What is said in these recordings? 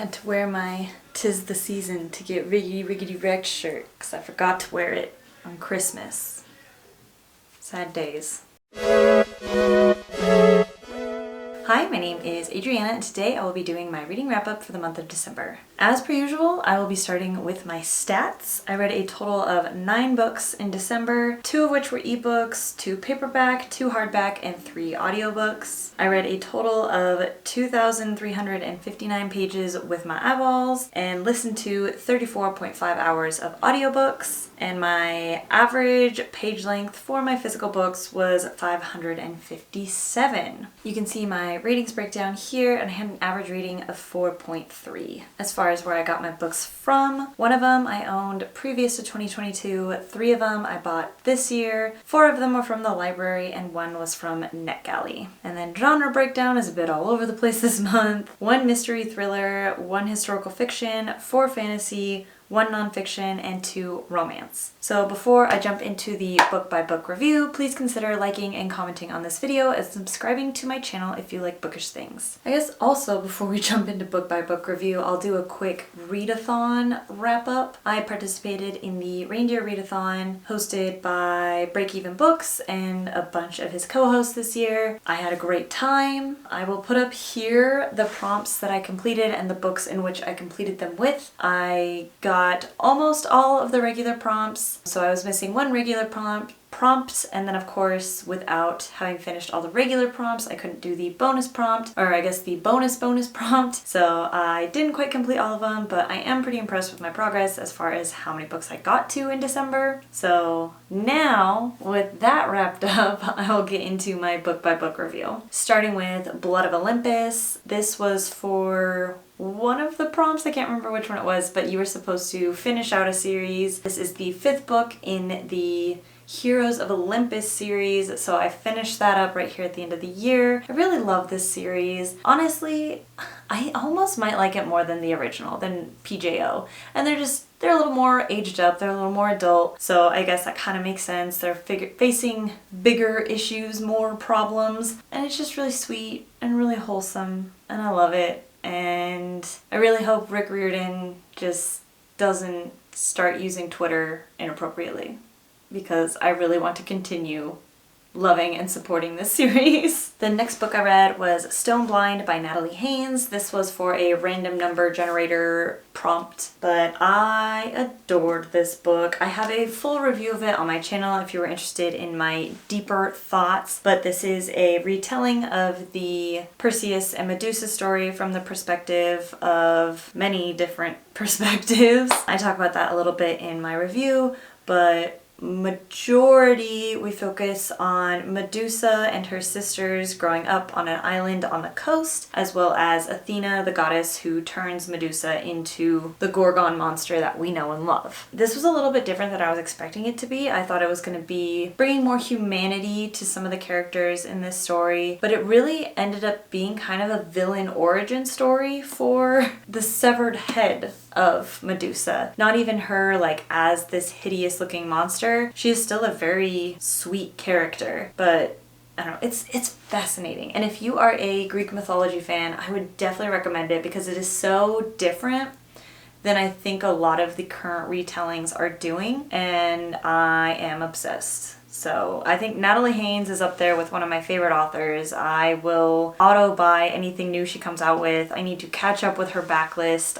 had to wear my "'Tis the Season to Get Riggedy Riggedy Wrecked" shirt because I forgot to wear it on Christmas. Sad days. Hi, my name is Adriana and today I will be doing my reading wrap-up for the month of December. As per usual, I will be starting with my stats. I read a total of 9 books in December, 2 of which were ebooks, 2 paperback, 2 hardback, and 3 audiobooks. I read a total of 2,359 pages with my eyeballs and listened to 34.5 hours of audiobooks. And my average page length for my physical books was 557. You can see my ratings breakdown here, and I had an average rating of 4.3. As far as where I got my books from, 1 of them I owned previous to 2022, 3 of them I bought this year, 4 of them were from the library, and 1 was from NetGalley. And then genre breakdown is a bit all over the place this month. 1 mystery thriller, 1 historical fiction, 4 fantasy, 1 nonfiction, and 2 romance. So before I jump into the book by book review, please consider liking and commenting on this video and subscribing to my channel if you like bookish things. I guess also before we jump into book by book review, I'll do a quick readathon wrap up. I participated in the Reindeer Readathon hosted by Break Even Books and a bunch of his co-hosts this year. I had a great time. I will put up here the prompts that I completed and the books in which I completed them with. I got almost all of the regular prompts, so I was missing 1 regular prompt, and then of course without having finished all the regular prompts I couldn't do the bonus prompt, or I guess the bonus prompt, so I didn't quite complete all of them, but I am pretty impressed with my progress as far as how many books I got to in December. So now with that wrapped up, I'll get into my book by book review. Starting with Blood of Olympus. This was for one of the prompts, I can't remember which one it was, but you were supposed to finish out a series. This is the 5th book in the Heroes of Olympus series, so I finished that up right here at the end of the year. I really love this series. Honestly, I almost might like it more than the original, than PJO. And they're a little more aged up, they're a little more adult, so I guess that kind of makes sense. They're facing bigger issues, more problems, and it's just really sweet and really wholesome, and I love it. And I really hope Rick Riordan just doesn't start using Twitter inappropriately, because I really want to continue loving and supporting this series. The next book I read was Stone Blind by Natalie Haynes. This was for a random number generator prompt, but I adored this book. I have a full review of it on my channel if you were interested in my deeper thoughts, but this is a retelling of the Perseus and Medusa story from the perspective of many different perspectives. I talk about that a little bit in my review, but majority we focus on Medusa and her sisters growing up on an island on the coast, as well as Athena, the goddess who turns Medusa into the Gorgon monster that we know and love. This was a little bit different than I was expecting it to be. I thought it was going to be bringing more humanity to some of the characters in this story, but it really ended up being kind of a villain origin story for the severed head of Medusa. Not even her like as this hideous looking monster. She is still a very sweet character, but I don't know, it's fascinating. And if you are a Greek mythology fan, I would definitely recommend it because it is so different than I think a lot of the current retellings are doing, and I am obsessed. So I think Natalie Haynes is up there with one of my favorite authors. I will auto buy anything new she comes out with. I need to catch up with her backlist.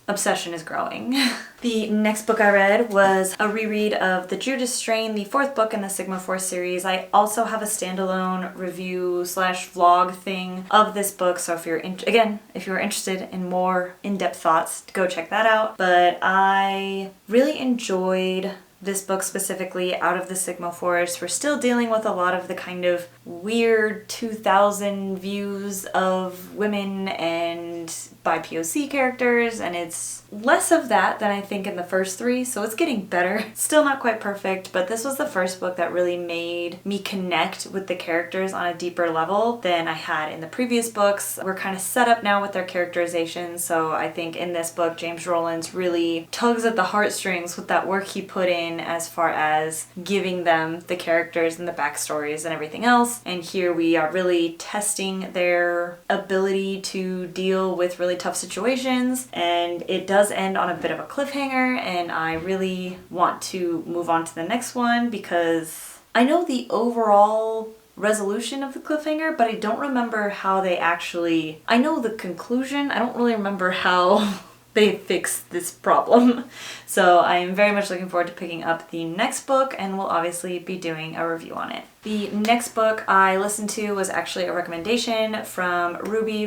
Obsession is growing. The next book I read was a reread of the Judas Strain, the 4th book in the Sigma Force series. I also have a standalone review / vlog thing of this book, so if you're interested in more in-depth thoughts, go check that out. But I really enjoyed this book specifically out of the Sigma Force. We're still dealing with a lot of the kind of weird 2000 views of women and by POC characters, and it's less of that than I think in the first 3, so it's getting better. Still not quite perfect, but this was the first book that really made me connect with the characters on a deeper level than I had in the previous books. We're kind of set up now with their characterization, so I think in this book James Rowlands really tugs at the heartstrings with that work he put in as far as giving them the characters and the backstories and everything else. And here we are really testing their ability to deal with really really tough situations, and it does end on a bit of a cliffhanger, and I really want to move on to the next one because I know the overall resolution of the cliffhanger, but I don't remember how they actually... I know the conclusion, I don't really remember how they fix this problem. So I am very much looking forward to picking up the next book, and we'll obviously be doing a review on it. The next book I listened to was actually a recommendation from Ruby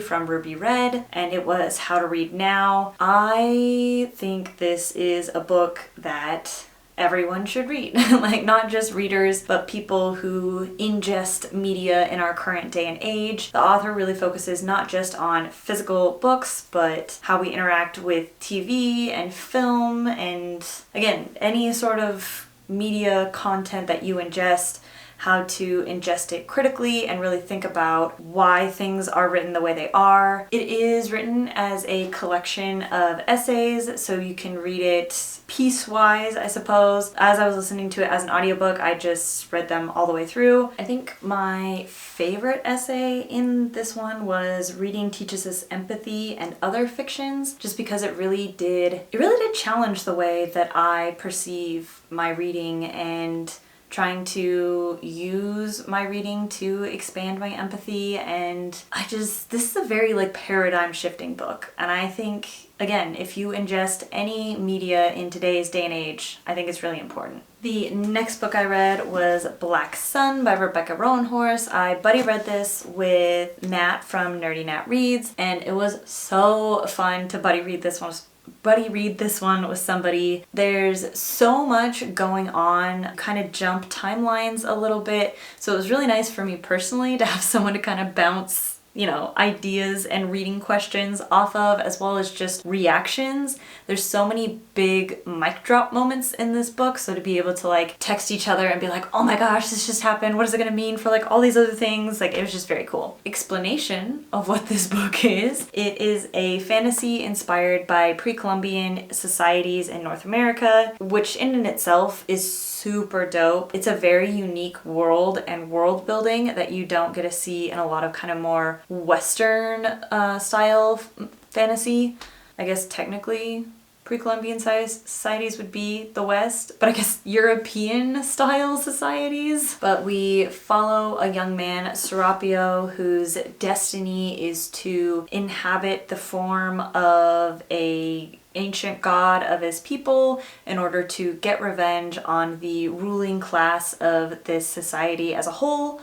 Read, and it was How to Read Now. I think this is a book that everyone should read. Like, not just readers, but people who ingest media in our current day and age. The author really focuses not just on physical books, but how we interact with TV and film, and again, any sort of media content that you ingest, how to ingest it critically and really think about why things are written the way they are. It is written as a collection of essays, so you can read it piecewise, I suppose. As I was listening to it as an audiobook, I just read them all the way through. I think my favorite essay in this one was Reading Teaches Us Empathy and Other Fictions, just because it really did challenge the way that I perceive my reading and trying to use my reading to expand my empathy. And this is a very like paradigm shifting book, and I think, again, if you ingest any media in today's day and age, I think it's really important. The next book I read was Black Sun by Rebecca Roanhorse. I buddy read this with Nat from Nerdy Nat Reads, and it was so fun to buddy read this one with somebody. There's so much going on, kind of jump timelines a little bit, so it was really nice for me personally to have someone to kind of bounce, you know, ideas and reading questions off of, as well as just reactions. There's so many big mic drop moments in this book, so to be able to like text each other and be like, oh my gosh, this just happened, what is it gonna mean for like all these other things, like it was just very cool. Explanation of what this book is: it is a fantasy inspired by pre-Columbian societies in North America, which in and itself is super dope. It's a very unique world and world building that you don't get to see in a lot of kind of more Western style fantasy. I guess technically pre-Columbian societies would be the West, but I guess European style societies. But we follow a young man, Serapio, whose destiny is to inhabit the form of a ancient god of his people in order to get revenge on the ruling class of this society as a whole.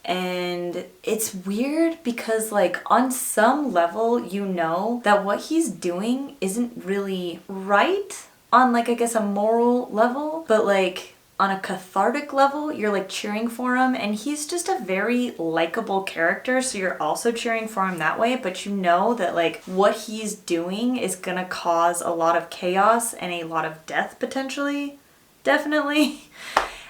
And it's weird because like on some level you know that what he's doing isn't really right on like I guess a moral level, but like on a cathartic level you're like cheering for him, and he's just a very likable character, so you're also cheering for him that way, but you know that like what he's doing is gonna cause a lot of chaos and a lot of death potentially, definitely.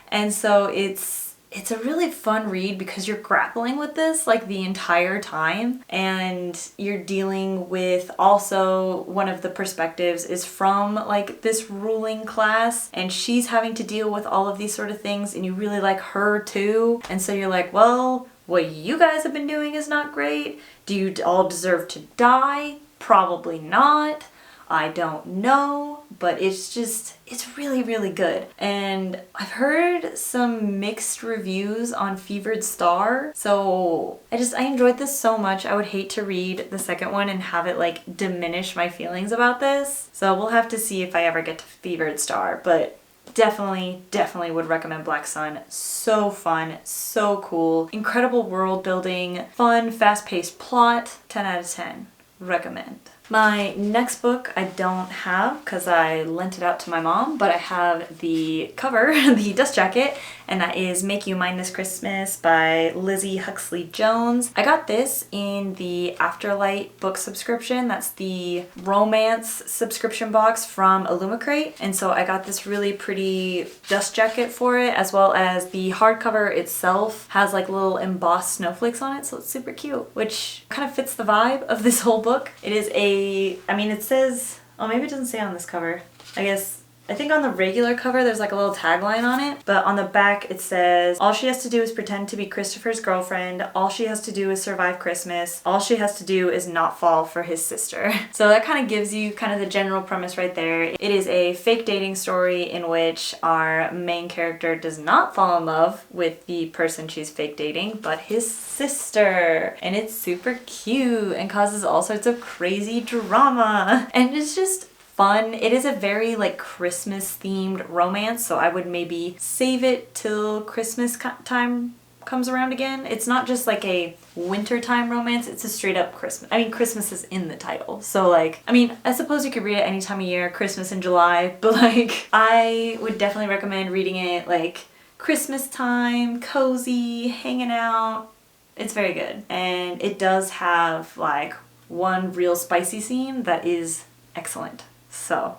And so it's a really fun read because you're grappling with this like the entire time, and you're dealing with also one of the perspectives is from like this ruling class, and she's having to deal with all of these sort of things, and you really like her too. And so you're like, well, what you guys have been doing is not great. Do you all deserve to die? Probably not. I don't know, but it's really, really good. And I've heard some mixed reviews on Fevered Star, so I enjoyed this so much. I would hate to read the second one and have it like diminish my feelings about this. So we'll have to see if I ever get to Fevered Star, but definitely would recommend Black Sun. So fun, so cool, incredible world building, fun, fast-paced plot, 10 out of 10. Recommend. My next book I don't have because I lent it out to my mom, but I have the cover, the dust jacket, and that is Make You Mine This Christmas by Lizzie Huxley Jones. I got this in the Afterlight book subscription. That's the romance subscription box from Illumicrate, and so I got this really pretty dust jacket for it, as well as the hardcover itself has like little embossed snowflakes on it, so it's super cute, which kind of fits the vibe of this whole book. It is it says, oh, maybe it doesn't say on this cover. I guess I think on the regular cover there's like a little tagline on it, but on the back it says, all she has to do is pretend to be Christopher's girlfriend, all she has to do is survive Christmas, all she has to do is not fall for his sister. So that kind of gives you kind of the general premise right there. It is a fake dating story in which our main character does not fall in love with the person she's fake dating, but his sister. And it's super cute and causes all sorts of crazy drama. And it's just fun. It is a very like Christmas themed romance, so I would maybe save it till Christmas time comes around again. It's not just like a wintertime romance, it's a straight up Christmas. I mean, Christmas is in the title. So like, I mean, I suppose you could read it any time of year, Christmas in July, but like, I would definitely recommend reading it like Christmas time, cozy, hanging out. It's very good. And it does have like one real spicy scene that is excellent. So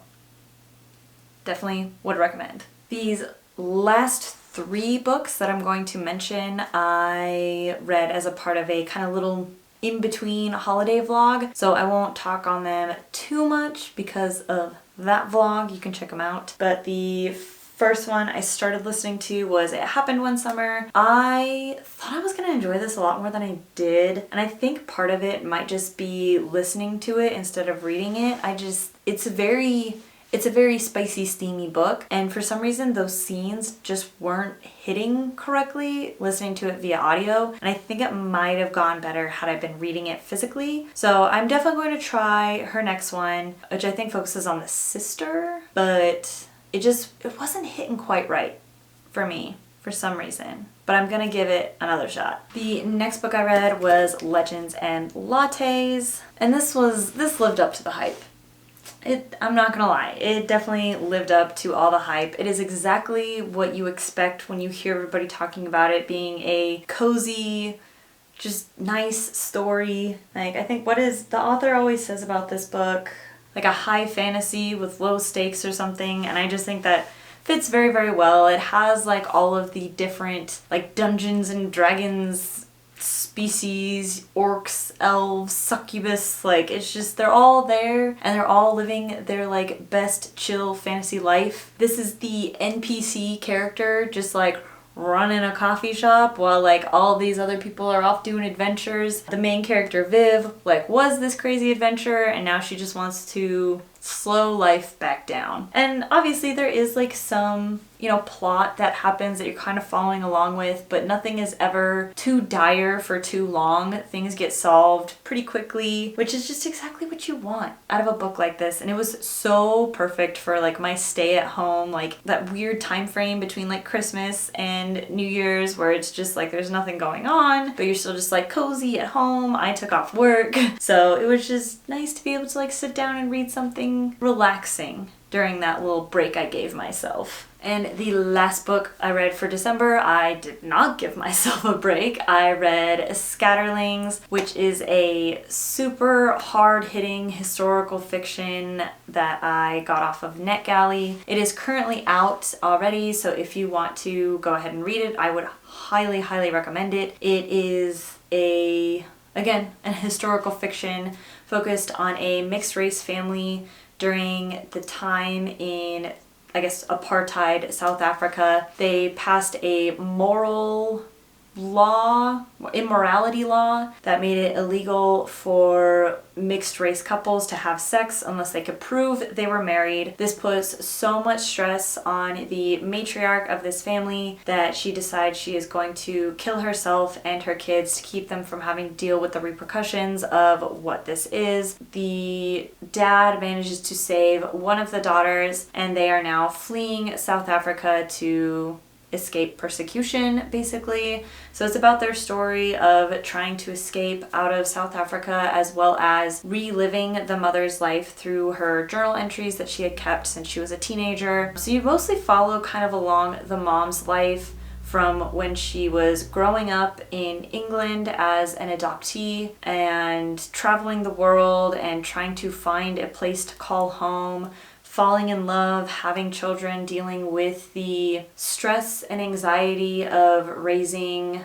definitely would recommend. These last 3 books that I'm going to mention I read as a part of a kind of little in-between holiday vlog, so I won't talk on them too much because of that vlog. You can check them out. But the first one I started listening to was It Happened One Summer. I thought I was gonna enjoy this a lot more than I did, and I think part of it might just be listening to it instead of reading it. It's a very spicy, steamy book, and for some reason those scenes just weren't hitting correctly listening to it via audio, and I think it might have gone better had I been reading it physically. So I'm definitely going to try her next one, which I think focuses on the sister, but it wasn't hitting quite right for me for some reason. But I'm gonna give it another shot. The next book I read was Legends and Lattes, and this lived up to the hype. I'm not gonna lie, it definitely lived up to all the hype. It is exactly what you expect when you hear everybody talking about it being a cozy, just nice story. Like, I think, what is the author always says about this book? Like a high fantasy with low stakes or something, and I just think that fits very, very well. It has like all of the different like Dungeons and Dragons species, orcs, elves, succubus, like it's just, they're all there and they're all living their like best chill fantasy life. This is the NPC character just like running a coffee shop while like all these other people are off doing adventures. The main character Viv like was this crazy adventurer, and now she just wants to slow life back down. And obviously there is like some, plot that happens that you're kind of following along with, but nothing is ever too dire for too long. Things get solved pretty quickly, which is just exactly what you want out of a book like this. And it was so perfect for like my stay at home, like that weird time frame between like Christmas and New Year's where it's just like there's nothing going on, but you're still just like cozy at home. I took off work, so it was just nice to be able to like sit down and read something relaxing during that little break I gave myself. And the last book I read for December, I did not give myself a break. I read Scatterlings, which is a super hard-hitting historical fiction that I got off of NetGalley. It is currently out already, so if you want to go ahead and read it, I would highly, highly recommend it. It is again, an historical fiction focused on a mixed-race family during the time in, I guess, apartheid South Africa. They passed a immorality law that made it illegal for mixed race couples to have sex unless they could prove they were married. This puts so much stress on the matriarch of this family that she decides she is going to kill herself and her kids to keep them from having to deal with the repercussions of what this is. The dad manages to save one of the daughters, and they are now fleeing South Africa to escape persecution, basically. So it's about their story of trying to escape out of South Africa, as well as reliving the mother's life through her journal entries that she had kept since she was a teenager. So you mostly follow kind of along the mom's life from when she was growing up in England as an adoptee and traveling the world and trying to find a place to call home, falling in love, having children, dealing with the stress and anxiety of raising,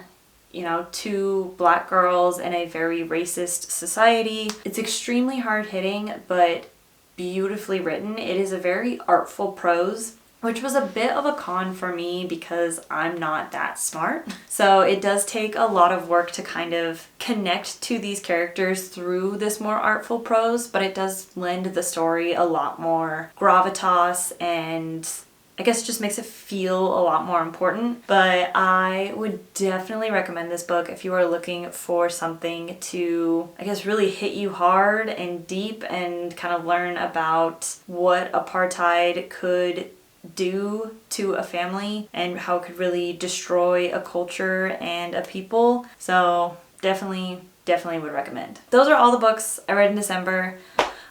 two black girls in a very racist society. It's extremely hard-hitting, but beautifully written. It is a very artful prose, which was a bit of a con for me because I'm not that smart. So it does take a lot of work to kind of connect to these characters through this more artful prose, but it does lend the story a lot more gravitas and I guess just makes it feel a lot more important. But I would definitely recommend this book if you are looking for something to, I guess, really hit you hard and deep and kind of learn about what apartheid could do to a family and how it could really destroy a culture and a people. So definitely would recommend. Those are all the books I read in December.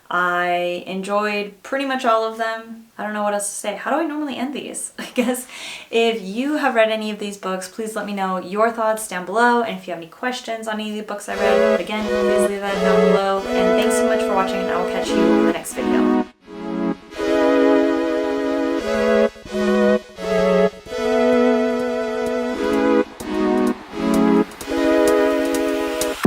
I enjoyed pretty much all of them. I don't know what else to say. How do I normally end these? I guess if you have read any of these books, please let me know your thoughts down below. And if you have any questions on any of the books I read, again, please leave that down below. And thanks so much for watching, and I will catch you in the next video.